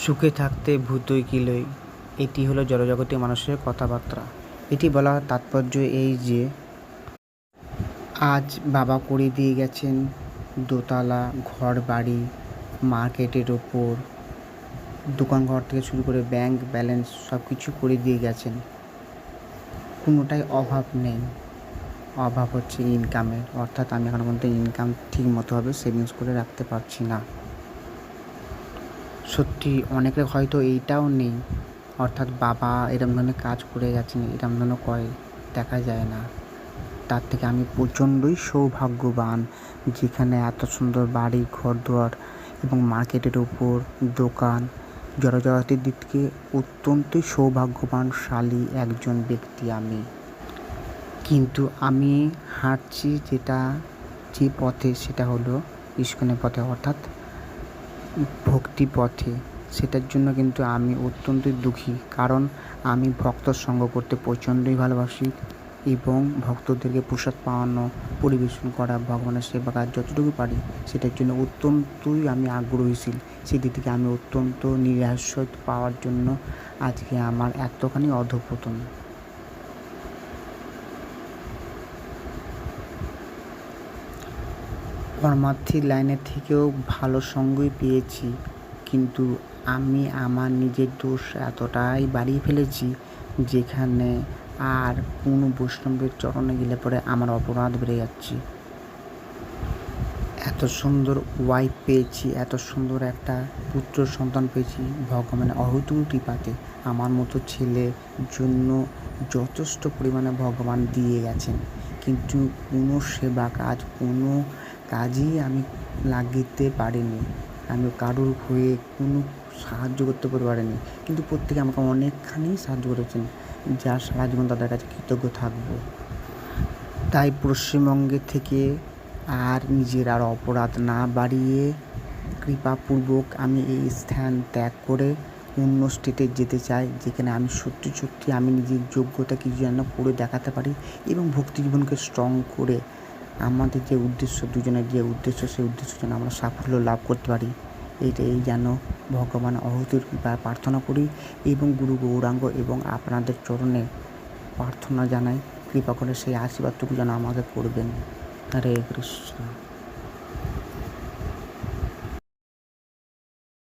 সুখে থাকতে ভূতই কিলই। এটি হলো জড়জগতীয় মানুষের কথাবার্তা। এটি বলার তাৎপর্য এই যে, আজ বাবা করে দিয়ে গেছেন দোতলা ঘর বাড়ি, মার্কেটের ওপর দোকানঘর থেকে শুরু করে ব্যাংক ব্যালেন্স সব কিছু করে দিয়ে গেছেন। কোনোটাই অভাব নেই। অভাব হচ্ছে ইনকামের, অর্থাৎ আমি এখনও পর্যন্ত ইনকাম ঠিক মতোভাবে সেভিংস করে রাখতে পারছি না। সত্যি অনেকের হয়তো এইটাও নেই, অর্থাৎ বাবা এরম ধরনের কাজ করে গেছেন, এরম ধরনের করে দেখা যায় না। তার থেকে আমি প্রচণ্ডই সৌভাগ্যবান, যেখানে এত সুন্দর বাড়ি ঘরদুয়ার এবং মার্কেটের উপর দোকান, জড়জাগতির দিক থেকে অত্যন্তই সৌভাগ্যবানশালী একজন ব্যক্তি আমি। কিন্তু আমি হাঁটছি যে পথে, সেটা হলো ইস্কনের পথে, অর্থাৎ ভক্তি পথে। সেটার জন্য কিন্তু আমি অত্যন্তই দুঃখী, কারণ আমি ভক্তর সঙ্গ করতে প্রচণ্ডই ভালোবাসি এবং ভক্তদেরকে প্রসাদ পাওয়ানো, পরিবেশন করা, ভগবানের সেবা কাজ যতটুকু পারি সেটার জন্য অত্যন্তই আমি আগ্রহীশীল। সেদিক থেকে আমি অত্যন্ত নিরাশ্য পাওয়ার জন্য আজকে আমার এতখানি অধঃপতন। কর্মার্থী লাইনের থেকেও ভালো সঙ্গই পেয়েছি, কিন্তু আমি আমার নিজের দোষ এতটাই বাড়িয়ে ফেলেছি, যেখানে আর কোনো বৈষ্ণবের চরণে গেলে পরে আমার অপরাধ বেড়ে যাচ্ছে। এত সুন্দর ওয়াইফ পেয়েছি, এত সুন্দর একটা পুত্র সন্তান পেয়েছি ভগবানের অহেতুক কৃপাতে। আমার মতো ছেলের জন্য যথেষ্ট পরিমাণে ভগবান দিয়ে গেছেন, কিন্তু কোনো সেবা কাজ, কোনো কাজই আমি লাগিতে পারিনি। আমি কারোর হয়ে কোনো সাহায্য করতে পারিনি, কিন্তু প্রত্যেকে আমাকে অনেকখানি সাহায্য করেছেন, যার সারা জীবন তাদের কাছে কৃতজ্ঞ থাকবো। তাই পশ্চিমবঙ্গে থেকে আর নিজের আর অপরাধ না বাড়িয়ে কৃপাপূর্বক আমি এই স্থান ত্যাগ করে অন্য স্টেটে যেতে চাই, যেখানে আমি সত্যি সত্যি আমি নিজের যোগ্যতা কিছু যেন করে দেখাতে পারি এবং ভক্তি জীবনকে স্ট্রং করে আমাদের যে উদ্দেশ্য, দুজনের যে উদ্দেশ্য, সেই উদ্দেশ্য যেন আমরা সাফল্য লাভ করতে পারি। এইটাই যেন ভগবান অহেতুক কৃপায় প্রার্থনা করি এবং গুরু গৌরাঙ্গ এবং আপনাদের চরণে প্রার্থনা জানাই, কৃপা করে সেই আশীর্বাদটুকু যেন আমাকে করবেন। হরে কৃষ্ণ।